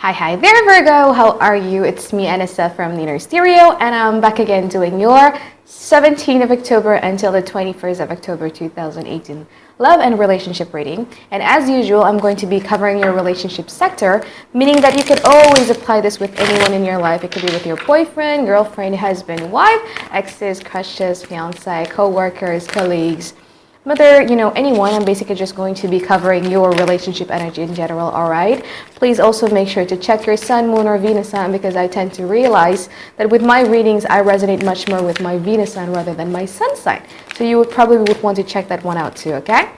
Hi there, Virgo. How are you? It's me, Anissa from the Inner Stereo, and I'm back again doing your 17th of October until the 21st of October 2018 love and relationship reading. And as usual, I'm going to be covering your relationship sector, meaning that you can always apply this with anyone in your life. It could be with your boyfriend, girlfriend, husband, wife, exes, crushes, fiance, co-workers, colleagues, whether, anyone. I'm basically just going to be covering your relationship energy in general, all right? Please also make sure to check your sun, moon, or Venus sign, because I tend to realize that with my readings, I resonate much more with my Venus sign rather than my sun sign. So you would probably want to check that one out too, okay?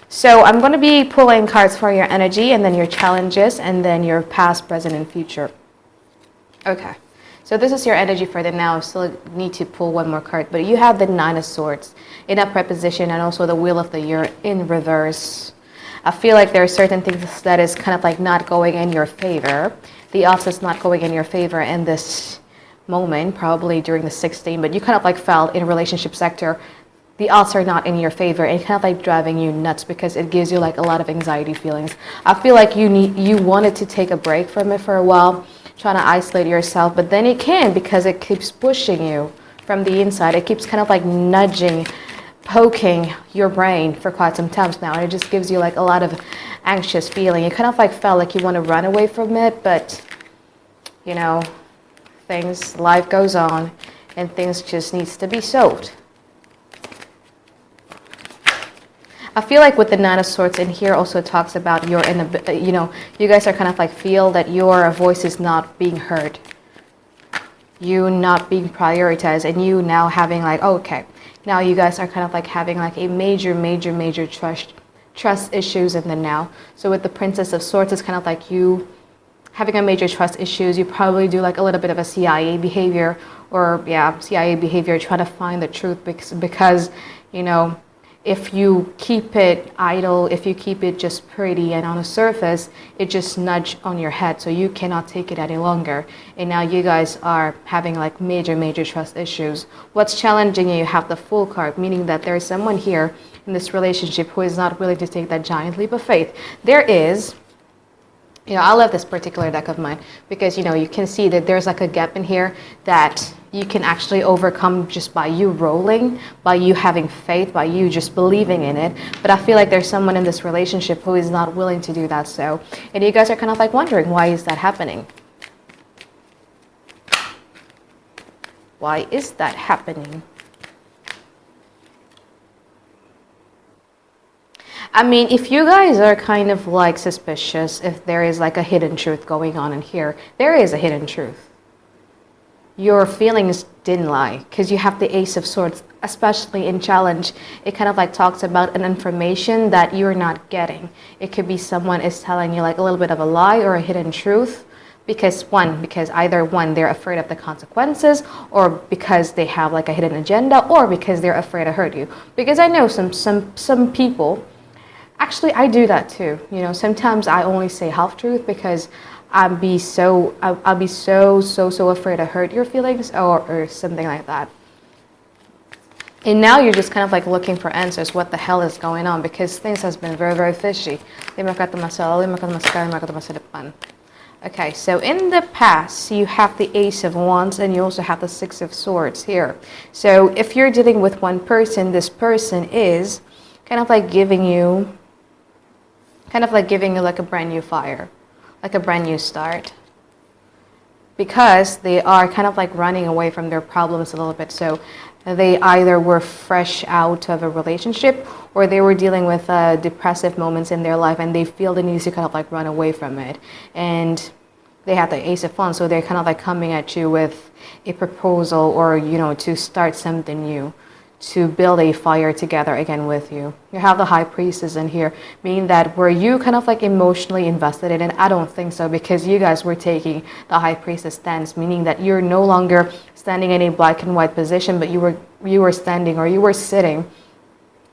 So I'm going to be pulling cards for your energy, and then your challenges, and then your past, present, and future. Okay. So this is your energy for the now. Still need to pull one more card, but you have the Nine of Swords in upright position and also the Wheel of the Year in reverse. I feel like there are certain things that is kind of like not going in your favor. The odds is not going in your favor in this moment, probably during the 16th, but you kind of like felt in a relationship sector, the odds are not in your favor, and kind of like driving you nuts because it gives you like a lot of anxiety feelings. I feel like you wanted to take a break from it for a while, trying to isolate yourself, but then you can't because it keeps pushing you from the inside. It keeps kind of like nudging, poking your brain for quite some time now, and it just gives you like a lot of anxious feeling. You kind of like felt like you want to run away from it, but life goes on, and things just needs to be solved. I feel like with the Nine of Swords in here also talks about your, you guys are kind of like feel that your voice is not being heard. You not being prioritized, and you now having like, okay, now you guys are kind of like having like a major trust issues in the now. So with the Princess of Swords, it's kind of like you having a major trust issues. You probably do like a little bit of a CIA behavior, or CIA behavior, trying to find the truth because if you keep it idle, if you keep it just pretty and on the surface, it just nudge on your head, so you cannot take it any longer. And now you guys are having like major trust issues. What's challenging you have the Fool card, meaning that there's someone here in this relationship who is not willing to take that giant leap of faith. There is, I love this particular deck of mine because, you can see that there's like a gap in here that you can actually overcome just by you rolling, by you having faith, by you just believing in it. But I feel like there's someone in this relationship who is not willing to do that. So, and you guys are kind of like wondering, why is that happening? Why is that happening? I mean, if you guys are kind of like suspicious, if there is like a hidden truth going on in here, there is a hidden truth. Your feelings didn't lie, because you have the Ace of Swords, especially in challenge. It kind of like talks about an information that you're not getting. It could be someone is telling you like a little bit of a lie or a hidden truth, because either one, they're afraid of the consequences, or because they have like a hidden agenda, or because they're afraid to hurt you. Because I know some people, actually I do that too. Sometimes I only say half truth because I'll be so afraid to hurt your feelings or something like that. And now you're just kind of like looking for answers. What the hell is going on? Because things has been very fishy. Okay, so in the past, you have the Ace of Wands and you also have the Six of Swords here. So if you're dealing with one person, this person is kind of like giving you like a brand new fire, like a brand new start, because they are kind of like running away from their problems a little bit. So they either were fresh out of a relationship, or they were dealing with depressive moments in their life, and they feel the need to kind of like run away from it. And they have the Ace of Wands, so they're kind of like coming at you with a proposal, or to start something new, to build a fire together again with you. You have the High Priestess in here, meaning that were you kind of like emotionally invested in it? I don't think so, because you guys were taking the High Priestess stance, meaning that you're no longer standing in a black and white position, but you were standing, or you were sitting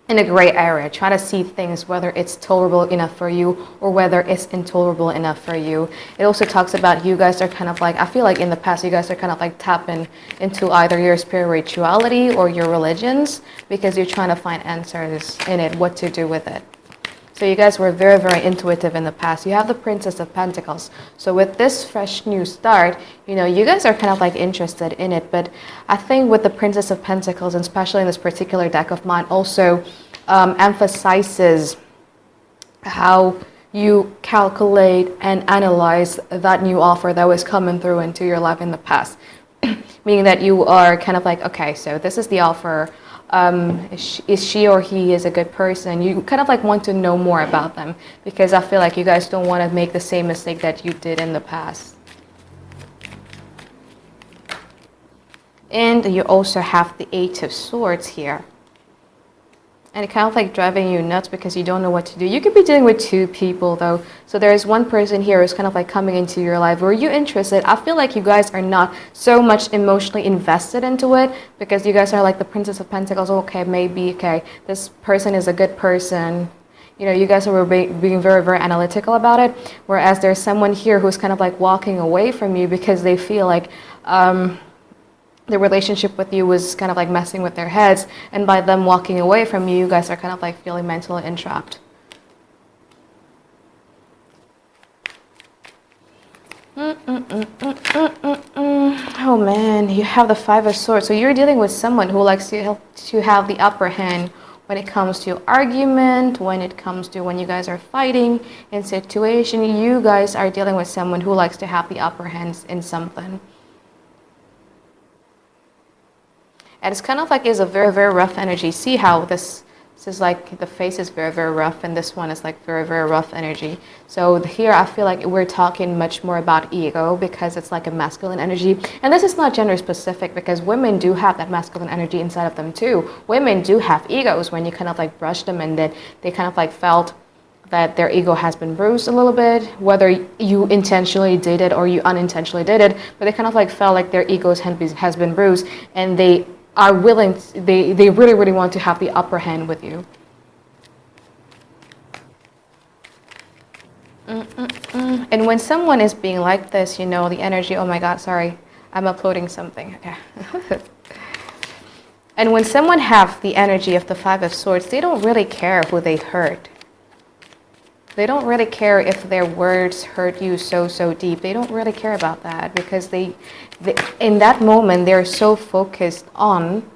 in a gray area, trying to see things, whether it's tolerable enough for you or whether it's intolerable enough for you. It also talks about you guys are kind of like, I feel like in the past you guys are kind of like tapping into either your spirituality or your religions, because you're trying to find answers in it, what to do with it. So you guys were very, very intuitive in the past. You have the Princess of Pentacles. So with this fresh new start, you know, you guys are kind of like interested in it. But I think with the Princess of Pentacles, and especially in this particular deck of mine, also emphasizes how you calculate and analyze that new offer that was coming through into your life in the past. Meaning that you are kind of like, okay, so this is the offer. Is she or he is a good person? You kind of like want to know more about them, because I feel like you guys don't want to make the same mistake that you did in the past. And you also have the Eight of Swords here. And it kind of like driving you nuts because you don't know what to do. You could be dealing with two people though. So there is one person here who's kind of like coming into your life. Were you interested? I feel like you guys are not so much emotionally invested into it, because you guys are like the Princess of Pentacles. Okay, maybe, okay, this person is a good person. You know, you guys are being very, very analytical about it. Whereas there's someone here who's kind of like walking away from you because they feel like the relationship with you was kind of like messing with their heads, and by them walking away from you, you guys are kind of like feeling mentally entrapped. Oh man, you have the Five of Swords. So you're dealing with someone who likes to have the upper hand when it comes to argument, when it comes to when you guys are fighting in situation. You guys are dealing with someone who likes to have the upper hands in something. And it's kind of like is a very, very rough energy. See how this is like the face is very, very rough, and this one is like very, very rough energy. So here I feel like we're talking much more about ego, because it's like a masculine energy. And this is not gender specific, because women do have that masculine energy inside of them too. Women do have egos when you kind of like brush them, and then they kind of like felt that their ego has been bruised a little bit, whether you intentionally did it or you unintentionally did it, but they kind of like felt like their egos has been bruised, and they are willing, they really, really want to have the upper hand with you. And when someone is being like this, you know, the energy, oh my God, sorry, I'm uploading something. Okay. And when someone have the energy of the Five of Swords, they don't really care who they hurt. They don't really care if their words hurt you so deep. They don't really care about that, because they in that moment, they're so focused on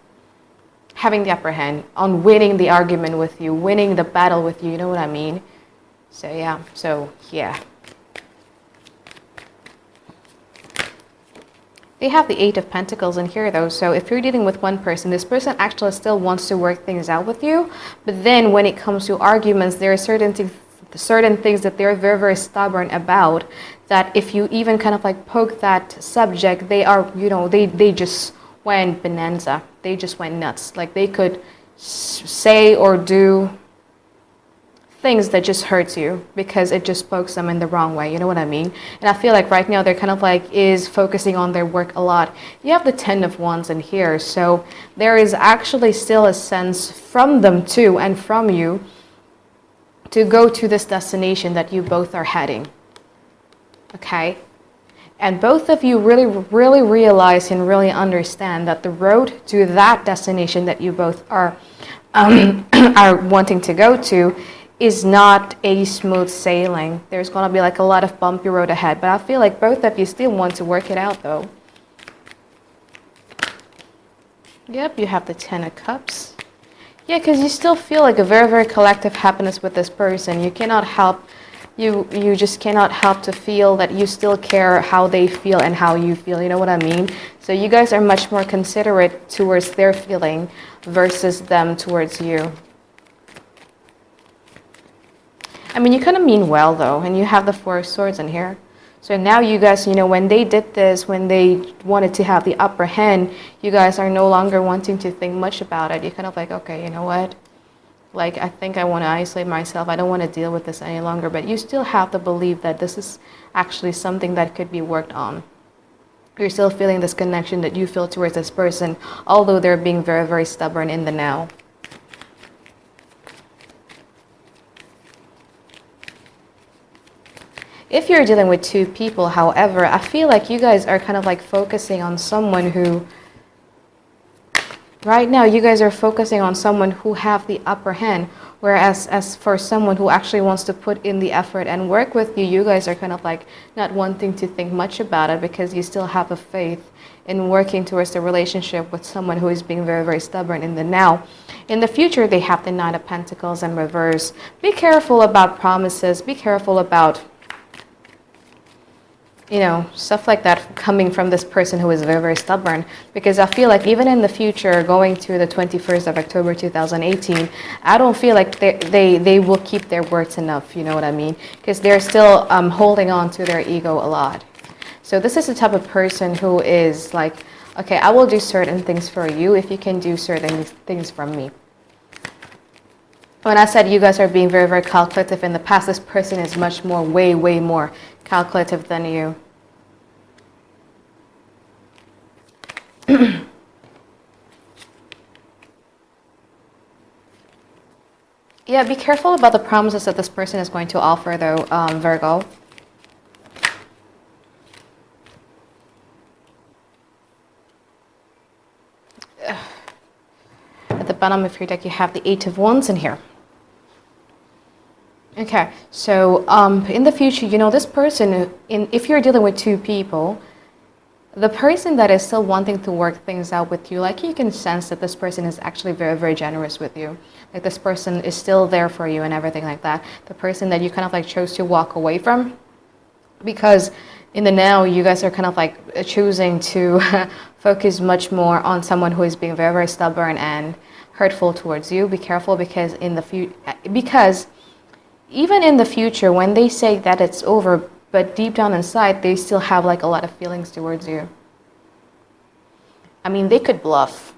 having the upper hand, on winning the argument with you, winning the battle with you, you know what I mean? So yeah. They have the Eight of Pentacles in here though, so if you're dealing with one person, this person actually still wants to work things out with you, but then when it comes to arguments, there are certain things that they're very, very stubborn about, that if you even kind of like poke that subject, they are, you know, they just went bonanza. They just went nuts. Like they could say or do things that just hurts you because it just pokes them in the wrong way, you know what I mean? And I feel like right now they're kind of like is focusing on their work a lot. You have the Ten of Wands in here, so there is actually still a sense from them too, and from you, to go to this destination that you both are heading. Okay? And both of you really, really realize and really understand that the road to that destination that you both are wanting to go to is not a smooth sailing. There's going to be like a lot of bumpy road ahead. But I feel like both of you still want to work it out though. Yep, you have the Ten of Cups. Yeah, because you still feel like a very, very collective happiness with this person. You cannot help, you just cannot help to feel that you still care how they feel and how you feel, you know what I mean? So you guys are much more considerate towards their feeling versus them towards you. I mean, you kind of mean well though, and you have the Four of Swords in here. So now you guys, you know, when they did this, when they wanted to have the upper hand, you guys are no longer wanting to think much about it. You're kind of like, okay, you know what? Like, I think I want to isolate myself. I don't want to deal with this any longer. But you still have to believe that this is actually something that could be worked on. You're still feeling this connection that you feel towards this person, although they're being very, very stubborn in the now. If you're dealing with two people, however, I feel like you guys are kind of like focusing on someone who Right now, you guys are focusing on someone who have the upper hand, whereas as for someone who actually wants to put in the effort and work with you, you guys are kind of like not wanting to think much about it because you still have a faith in working towards the relationship with someone who is being very, very stubborn in the now. In the future, they have the Nine of Pentacles in reverse. Be careful about promises. Be careful about, you know, stuff like that coming from this person who is very, very stubborn. Because I feel like even in the future, going to the 21st of October 2018, I don't feel like they will keep their words enough, you know what I mean? Because they're still holding on to their ego a lot. So this is the type of person who is like, okay, I will do certain things for you if you can do certain things from me. When I said you guys are being very, very calculative in the past, this person is much more, way, way more calculative than you. Yeah, be careful about the promises that this person is going to offer, though, Virgo. At the bottom of your deck, you have the Eight of Wands in here. Okay, so in the future, you know, this person, if you're dealing with two people, the person that is still wanting to work things out with you, like you can sense that this person is actually very, very generous with you. Like this person is still there for you and everything like that. The person that you kind of like chose to walk away from, because in the now, you guys are kind of like choosing to focus much more on someone who is being very, very stubborn and hurtful towards you. Be careful because even in the future, when they say that it's over, but deep down inside, they still have like a lot of feelings towards you. I mean, they could bluff.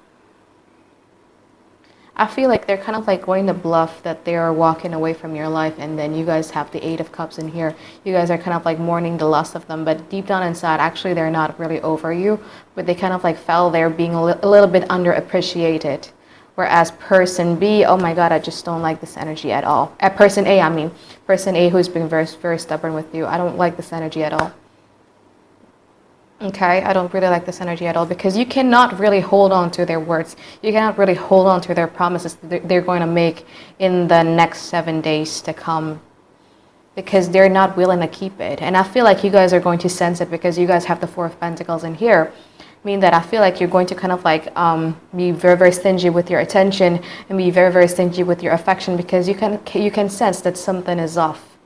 I feel like they're kind of like going to bluff that they are walking away from your life, and then you guys have the Eight of Cups in here. You guys are kind of like mourning the loss of them, but deep down inside, actually, they're not really over you, but they kind of like felt they're being a little bit underappreciated. Whereas person B, oh my God, I just don't like this energy at all. Person A, I mean, person A who's been very, very stubborn with you. I don't like this energy at all. Okay, I don't really like this energy at all because you cannot really hold on to their words. You cannot really hold on to their promises that they're going to make in the next 7 days to come, because they're not willing to keep it. And I feel like you guys are going to sense it because you guys have the Four of Pentacles in here. Mean that I feel like you're going to kind of like be very, very stingy with your attention and be very, very stingy with your affection because you can sense that something is off.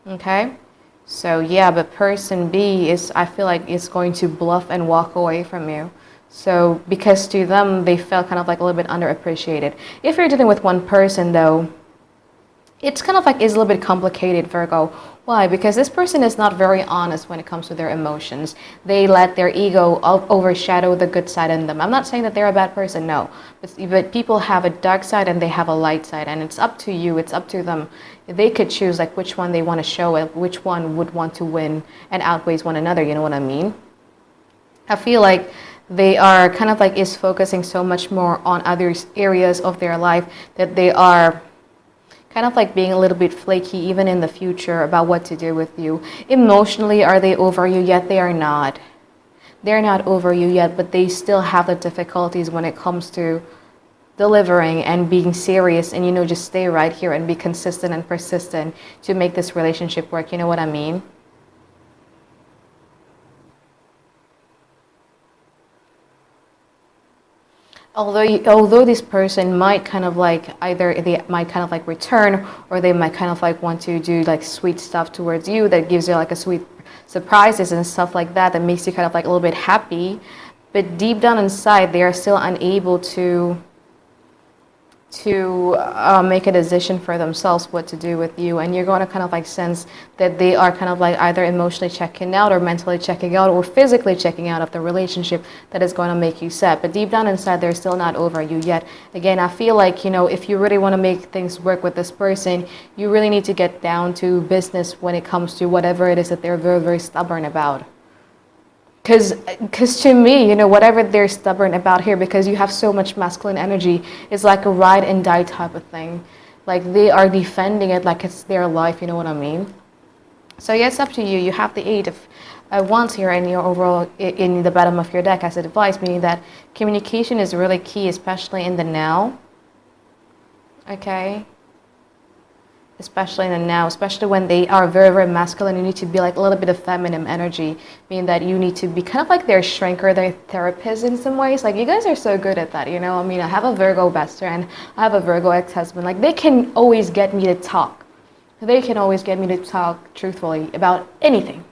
Okay, so yeah, but person B is, I feel like, is going to bluff and walk away from you. So because to them they felt kind of like a little bit underappreciated. If you're dealing with one person though, it's kind of like is a little bit complicated, Virgo. Why? Because this person is not very honest when it comes to their emotions. They let their ego overshadow the good side in them. I'm not saying that they're a bad person, no. But people have a dark side and they have a light side, and it's up to you, it's up to them. They could choose like which one they want to show it, which one would want to win and outweighs one another, you know what I mean? I feel like they are kind of like is focusing so much more on other areas of their life that they are kind of like being a little bit flaky even in the future about what to do with you. Emotionally, are they over you yet? They are not. They're not over you yet, but they still have the difficulties when it comes to delivering and being serious and, you know, just stay right here and be consistent and persistent to make this relationship work. You know what I mean? Although this person might kind of like either they might kind of like return, or they might kind of like want to do like sweet stuff towards you that gives you like a sweet surprises and stuff like that makes you kind of like a little bit happy, but deep down inside they are still unable to make a decision for themselves what to do with you, and you're going to kind of like sense that they are kind of like either emotionally checking out or mentally checking out or physically checking out of the relationship that is going to make you sad. But deep down inside they're still not over you yet. Again, I feel like, you know, if you really want to make things work with this person, you really need to get down to business when it comes to whatever it is that they're very, very stubborn about. Because to me, you know, whatever they're stubborn about here, because you have so much masculine energy, it's like a ride and die type of thing. Like they are defending it like it's their life, you know what I mean? So yeah, it's up to you. You have the wands here in your overall, in the bottom of your deck as advice, meaning that communication is really key, especially in the now. Okay, especially in the now, especially when they are very, very masculine. You need to be like a little bit of feminine energy, meaning that you need to be kind of like their shrink or their therapist in some ways. Like, you guys are so good at that, you know. I mean, I have a Virgo best friend, I have a Virgo ex-husband. Like, they can always get me to talk. They can always get me to talk truthfully about anything.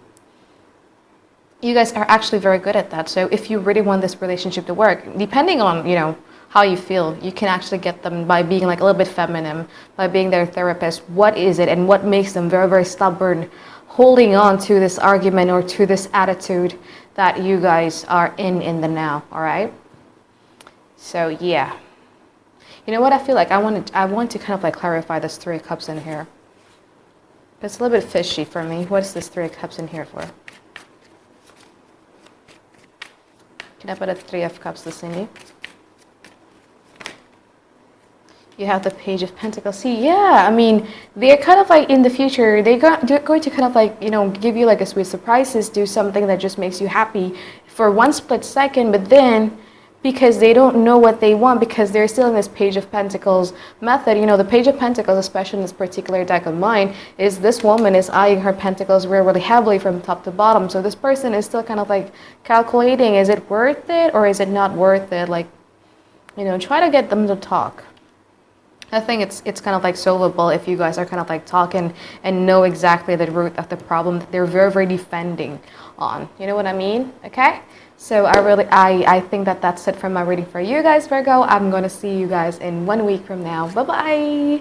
You guys are actually very good at that. So if you really want this relationship to work, depending on, you know, how you feel, you can actually get them by being like a little bit feminine, by being their therapist. What is it and what makes them very, very stubborn, holding on to this argument or to this attitude that you guys are in the now, all right? So yeah. You know what I feel like? I want to kind of like clarify this Three of Cups in here. It's a little bit fishy for me. What is this Three of Cups in here for? Can I put a Three of Cups to Cindy? You have the Page of Pentacles. See, yeah, I mean, they're kind of like in the future, they're going to kind of like, you know, give you like a sweet surprises, do something that just makes you happy for one split second, but then because they don't know what they want, because they're still in this Page of Pentacles method. You know, the Page of Pentacles, especially in this particular deck of mine, is this woman is eyeing her pentacles really, really heavily from top to bottom. So this person is still kind of like calculating, is it worth it or is it not worth it? Like, you know, try to get them to talk. I think it's kind of like solvable if you guys are kind of like talking and know exactly the root of the problem that they're very, very defending on. You know what I mean? Okay? So I think that that's it from my reading for you guys, Virgo. I'm going to see you guys in 1 week from now. Bye-bye.